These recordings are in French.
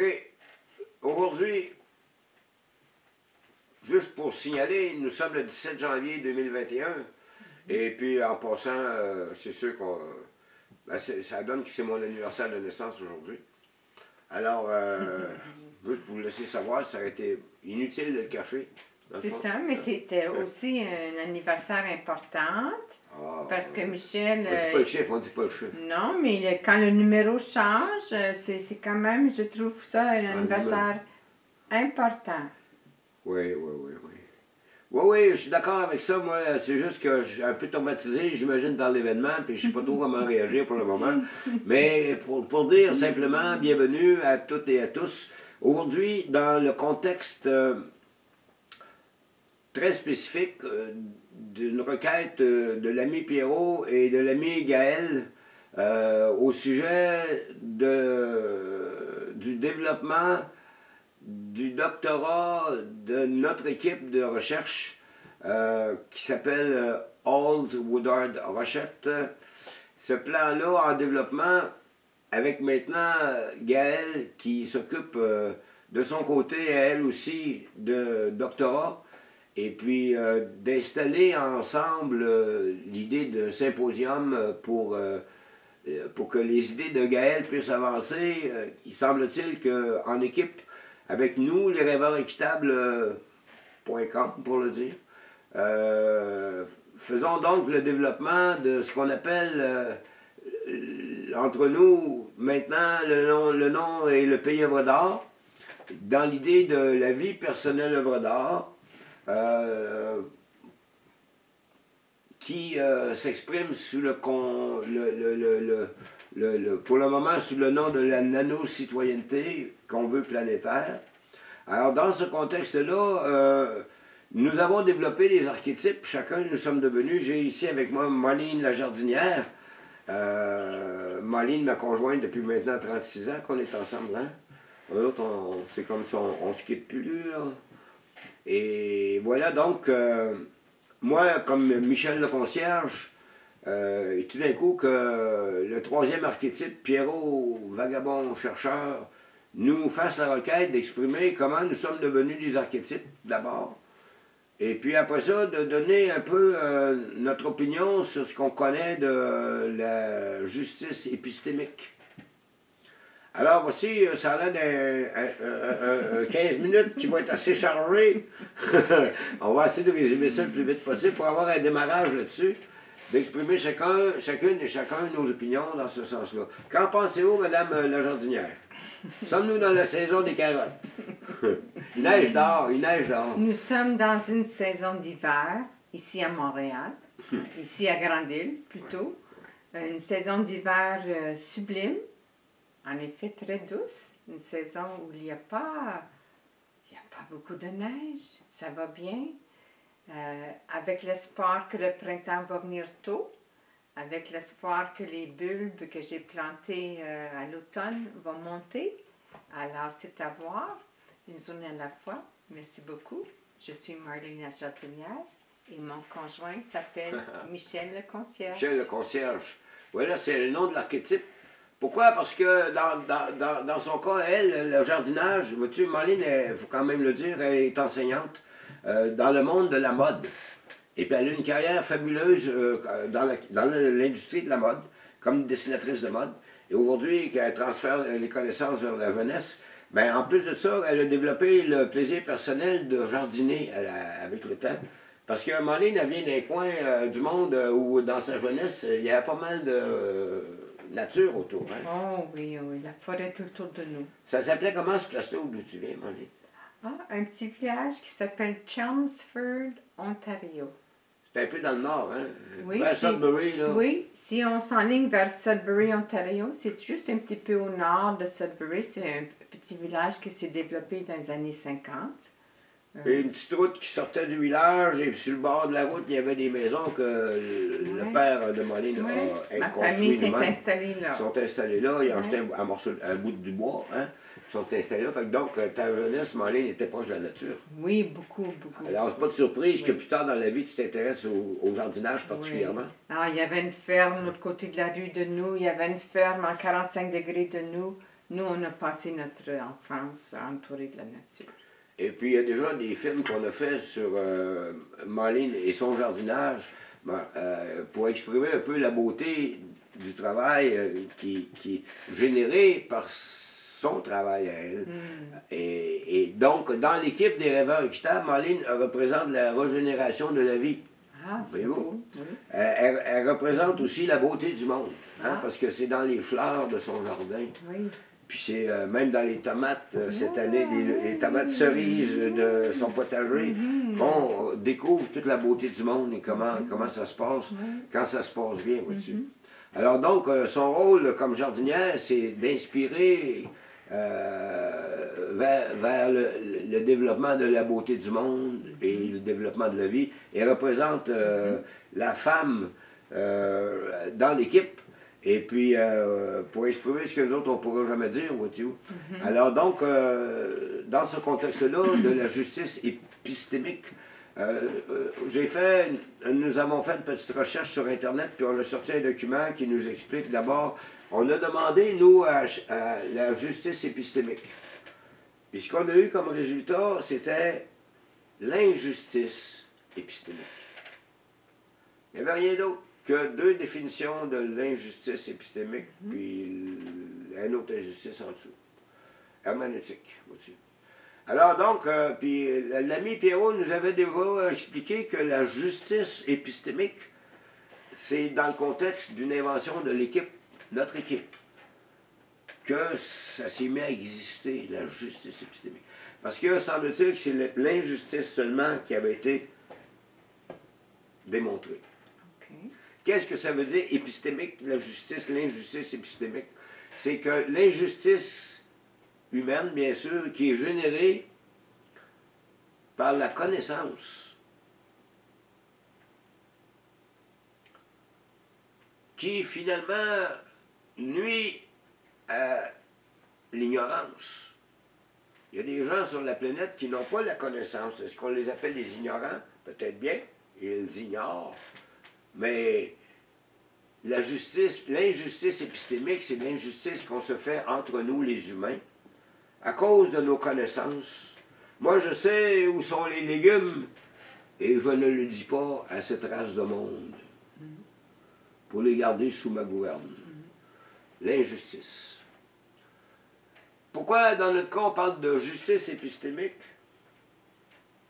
OK. Aujourd'hui, juste pour signaler, nous sommes le 17 janvier 2021. Et puis, en passant, c'est sûr qu'on... Ben, ça donne que c'est mon anniversaire de naissance aujourd'hui. Alors, juste pour vous laisser savoir, ça aurait été inutile de le cacher. C'est ça, mais c'était aussi un anniversaire important. Parce que Michel... On dit pas le chiffre, on dit pas le chiffre. Non, mais quand le numéro change, c'est quand même, je trouve ça un anniversaire important. Oui. Oui, je suis d'accord avec ça, moi. C'est juste que je suis un peu traumatisé, j'imagine, dans l'événement, puis je ne sais pas trop comment réagir pour le moment. Mais pour dire simplement, bienvenue à toutes et à tous. Aujourd'hui, dans le contexte très spécifique d'une requête de l'ami Pierrot et de l'ami Gaël au sujet du développement du doctorat de notre équipe de recherche qui s'appelle Old Woodard Rochette. Ce plan-là en développement avec maintenant Gaëlle qui s'occupe de son côté, elle aussi, de doctorat. Et puis d'installer ensemble l'idée d'un symposium pour que les idées de Gaël puissent avancer. Il semble-t-il qu'en équipe, avec nous, les rêveurs équitables.com pour le dire, faisons donc le développement de ce qu'on appelle entre nous maintenant le nom et le pays œuvre d'art, dans l'idée de la vie personnelle œuvre d'art. Qui s'exprime sous pour le moment sous le nom de la nano-citoyenneté qu'on veut planétaire. Alors dans ce contexte-là, nous avons développé des archétypes, chacun nous sommes devenus, j'ai ici avec moi Moline la jardinière, Moline ma conjointe depuis maintenant 36 ans qu'on est ensemble, hein? L'autre, c'est comme ça, on se quitte plus, là. Et voilà donc, moi, comme Michel le concierge, et tout d'un coup que le troisième archétype, Pierrot, vagabond chercheur, nous fasse la requête d'exprimer comment nous sommes devenus des archétypes d'abord. Et puis après ça, de donner un peu notre opinion sur ce qu'on connaît de la justice épistémique. Alors voici, ça a l'air 15 minutes qui va être assez chargé. On va essayer de résumer ça le plus vite possible pour avoir un démarrage là-dessus, d'exprimer chacune et chacun nos opinions dans ce sens-là. Qu'en pensez-vous, Madame la jardinière? Sommes-nous dans la saison des carottes? Il neige dehors. Nous sommes dans une saison d'hiver, ici à Montréal, ici à Grande-Île plutôt. Une saison d'hiver sublime. En effet, très douce, une saison où il n'y a pas beaucoup de neige, ça va bien, avec l'espoir que le printemps va venir tôt, avec l'espoir que les bulbes que j'ai plantés à l'automne vont monter. Alors, c'est à voir, une journée à la fois. Merci beaucoup. Je suis Marlene la jardinière et mon conjoint s'appelle Michel le concierge. Michel le concierge. Voilà, c'est le nom de l'archétype. Pourquoi? Parce que dans son cas, elle, le jardinage, vois-tu, Marlene, il faut quand même le dire, elle est enseignante dans le monde de la mode. Et puis elle a une carrière fabuleuse dans l'industrie de la mode, comme dessinatrice de mode. Et aujourd'hui, qu'elle transfère les connaissances vers la jeunesse, bien, en plus de ça, elle a développé le plaisir personnel de jardiner avec le temps. Parce que Marlene, elle vient d'un coin du monde où, dans sa jeunesse, il y a pas mal de... nature autour. Hein? Oh oui, la forêt tout autour de nous. Ça s'appelait comment ce place-là d'où tu viens, Marlene? Ah, un petit village qui s'appelle Chelmsford, Ontario. C'est un peu dans le nord, hein? Oui, vers Sudbury, là. Oui, si on s'enligne vers Sudbury, Ontario, c'est juste un petit peu au nord de Sudbury. C'est un petit village qui s'est développé dans les années 50. Et une petite route qui sortait du village, et sur le bord de la route, il y avait des maisons que le père de Marlene a construit. Ma famille s'est installée là. Ils sont installés là, ils ont acheté un bout du bois, hein? Ils sont installés là. Fait que donc, ta jeunesse, Marlene, était proche de la nature. Oui, beaucoup. Alors, c'est pas de surprise que plus tard dans la vie, tu t'intéresses au jardinage particulièrement. Oui. Alors, il y avait une ferme de l'autre côté de la rue de nous, il y avait une ferme à 45 degrés de nous. nous, on a passé notre enfance entourés de la nature. Et puis, il y a déjà des films qu'on a fait sur Marlene et son jardinage pour exprimer un peu la beauté du travail qui est généré par son travail à elle. Et donc, dans l'équipe des rêveurs équitables, Marlene représente la régénération de la vie. Ah, c'est beau. Oui. Elle représente aussi la beauté du monde, hein, parce que c'est dans les fleurs de son jardin. Oui. Puis c'est même dans les tomates, cette année, les tomates cerises de son potager, qu'on découvre toute la beauté du monde et comment ça se passe, quand ça se passe bien au-dessus. Alors donc, son rôle comme jardinière, c'est d'inspirer vers le développement de la beauté du monde et le développement de la vie. Elle représente la femme dans l'équipe. Et puis, pour exprimer ce que nous autres, on ne pourra jamais dire, vois-tu. Alors donc, dans ce contexte-là, de la justice épistémique, nous avons fait une petite recherche sur Internet, puis on a sorti un document qui nous explique d'abord, on a demandé, nous, à la justice épistémique. Puis ce qu'on a eu comme résultat, c'était l'injustice épistémique. Il n'y avait rien d'autre que deux définitions de l'injustice épistémique, puis une autre injustice en dessous. Herméneutique, aussi. Alors donc, puis l'ami Pierrot nous avait déjà expliqué que la justice épistémique, c'est dans le contexte d'une invention de l'équipe, notre équipe, que ça s'est mis à exister, la justice épistémique. Parce que, semble-t-il, que c'est l'injustice seulement qui avait été démontrée. Qu'est-ce que ça veut dire épistémique, la justice, l'injustice épistémique? C'est que l'injustice humaine, bien sûr, qui est générée par la connaissance, qui finalement nuit à l'ignorance. Il y a des gens sur la planète qui n'ont pas la connaissance. Est-ce qu'on les appelle les ignorants? Peut-être bien, ils ignorent. Mais la justice, l'injustice épistémique, c'est l'injustice qu'on se fait entre nous, les humains, à cause de nos connaissances. Moi, je sais où sont les légumes, et je ne le dis pas à cette race de monde, pour les garder sous ma gouverne. L'injustice. Pourquoi, dans notre cas, on parle de justice épistémique?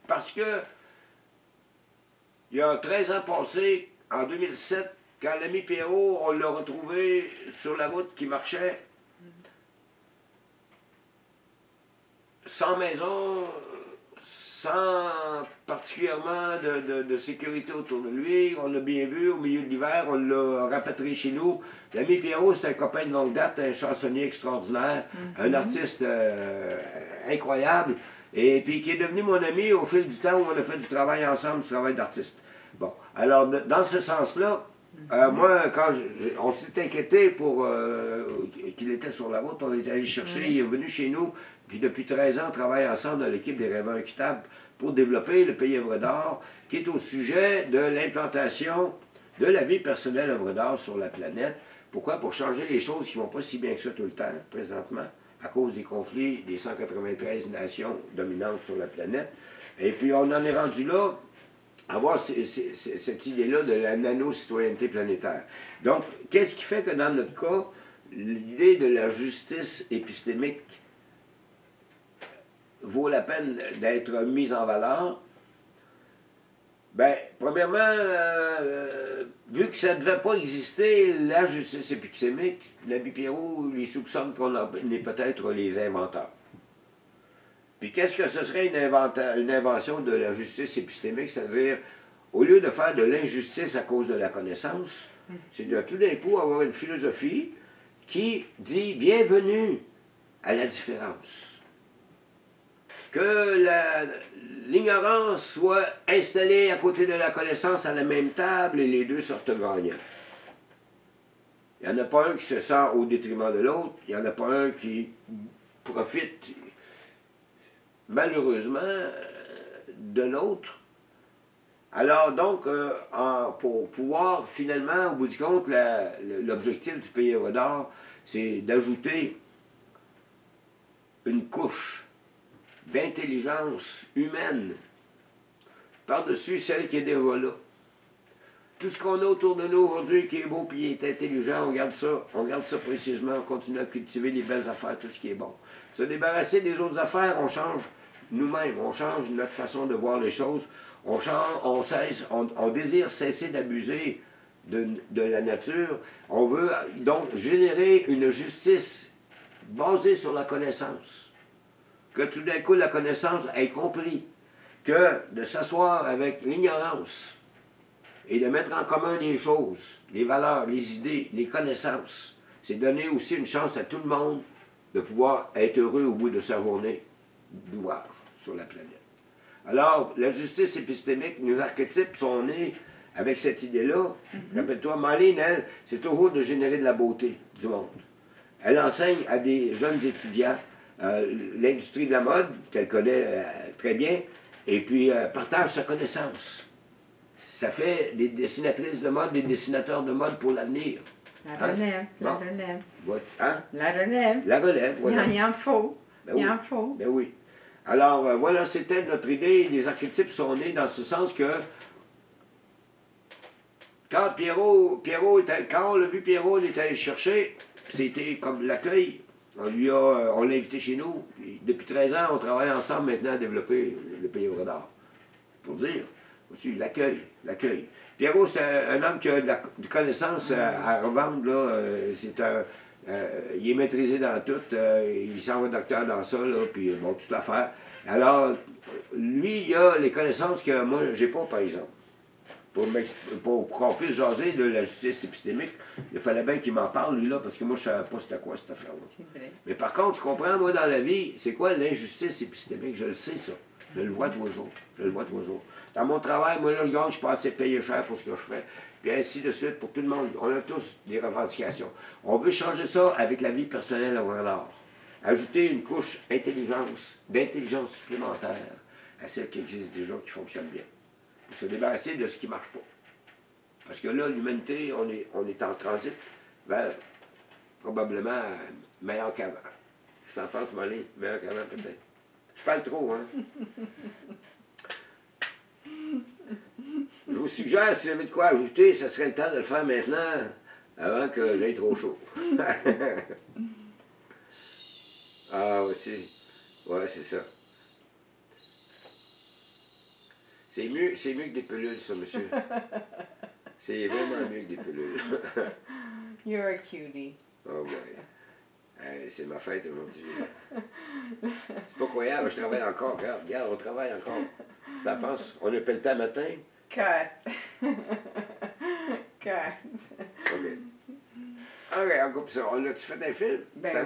Parce que, il y a 13 ans passés, en 2007, quand l'ami Pierrot, on l'a retrouvé sur la route qui marchait, sans maison, sans particulièrement de sécurité autour de lui. On l'a bien vu au milieu de l'hiver, on l'a rapatrié chez nous. L'ami Pierrot, c'est un copain de longue date, un chansonnier extraordinaire, un artiste incroyable, et puis qui est devenu mon ami au fil du temps où on a fait du travail ensemble, du travail d'artiste. Bon, alors dans ce sens-là, moi, quand on s'est inquiété pour qu'il était sur la route, on est allé chercher, il est venu chez nous, puis depuis 13 ans, on travaille ensemble dans l'équipe des rêveurs équitables pour développer le pays œuvre d'art, qui est au sujet de l'implantation de la vie personnelle œuvre d'art sur la planète. Pourquoi? Pour changer les choses qui ne vont pas si bien que ça tout le temps, présentement, à cause des conflits des 193 nations dominantes sur la planète. Et puis, on en est rendu là, avoir cette idée-là de la nano-citoyenneté planétaire. Donc, qu'est-ce qui fait que dans notre cas, l'idée de la justice épistémique vaut la peine d'être mise en valeur? Bien, premièrement, vu que ça ne devait pas exister, la justice épistémique, l'ami Pierrot les soupçonne qu'on est peut-être les inventeurs. Puis qu'est-ce que ce serait une invention de la justice épistémique? C'est-à-dire, au lieu de faire de l'injustice à cause de la connaissance, c'est de tout d'un coup avoir une philosophie qui dit bienvenue à la différence. Que l'ignorance soit installée à côté de la connaissance à la même table et les deux sortent gagnants. Il n'y en a pas un qui se sent au détriment de l'autre, il n'y en a pas un qui profite malheureusement de l'autre. Alors donc, pour pouvoir finalement, au bout du compte, l'objectif du pays œuvre d'art, c'est d'ajouter une couche d'intelligence humaine par-dessus celle qui est déjà là. Tout ce qu'on a autour de nous aujourd'hui qui est beau et qui est intelligent, on garde ça précisément, on continue à cultiver les belles affaires, tout ce qui est bon. Se débarrasser des autres affaires, on change nous-mêmes, on change notre façon de voir les choses, on désire cesser d'abuser de la nature, on veut donc générer une justice basée sur la connaissance. Que tout d'un coup la connaissance ait compris que de s'asseoir avec l'ignorance et de mettre en commun les choses, les valeurs, les idées, les connaissances, c'est donner aussi une chance à tout le monde de pouvoir être heureux au bout de sa journée d'ouvrage sur la planète. Alors, la justice épistémique, nos archétypes sont nés avec cette idée-là. Rappelle-toi, Marlene, elle, c'est toujours de générer de la beauté du monde. Elle enseigne à des jeunes étudiants l'industrie de la mode, qu'elle connaît très bien, et puis partage sa connaissance. Ça fait des dessinatrices de mode, des dessinateurs de mode pour l'avenir. La relève, la relève. Hein? La relève. La relève, voilà. Il en faut. Ben Il oui. en faut. Ben oui. Alors, voilà, c'était notre idée. Les archétypes sont nés dans ce sens que quand quand on l'a vu Pierrot, il est allé le chercher, c'était comme l'accueil. On l'a invité chez nous. Puis, depuis 13 ans, on travaille ensemble maintenant à développer le Pays au radar. Pour dire, aussi, l'accueil. Pierrot, c'est un homme qui a de la connaissance à revendre. Là, il est maîtrisé dans tout. Il s'en va docteur dans ça, là, puis bon, toute l'affaire. Alors, lui, il a les connaissances que moi, j'ai pas, par exemple. Pour qu'on puisse jaser de la justice épistémique, il fallait bien qu'il m'en parle, lui, là, parce que moi, je ne savais pas c'était quoi cette affaire-là. C'est vrai. Mais par contre, je comprends, moi, dans la vie, c'est quoi l'injustice épistémique? Je le sais, ça. Je le vois tous les jours. Dans mon travail, moi, là, je suis pas assez payé cher pour ce que je fais. Puis ainsi de suite, pour tout le monde. On a tous des revendications. On veut changer ça avec la vie personnelle au radar. Ajouter une couche d'intelligence supplémentaire à celle qui existe déjà, qui fonctionne bien. Pour se débarrasser de ce qui ne marche pas. Parce que là, l'humanité, on est en transit vers probablement meilleur qu'avant. Tu t'en penses, Molly? Meilleur qu'avant, peut-être. Je parle trop, hein? Je vous suggère, si vous avez de quoi ajouter, ce serait le temps de le faire maintenant, avant que j'aille trop chaud. Ah, aussi. Ouais, c'est ça. C'est mieux que des pilules, ça, monsieur. C'est vraiment mieux que des pilules. You're a cutie. Oh boy. C'est ma fête aujourd'hui. C'est pas croyable, je travaille encore. Regarde, on travaille encore. Tu t'en penses? On appelle le temps matin? Cut. Cut. OK. OK, on coupe ça. On a-tu fait un film? Ben Ça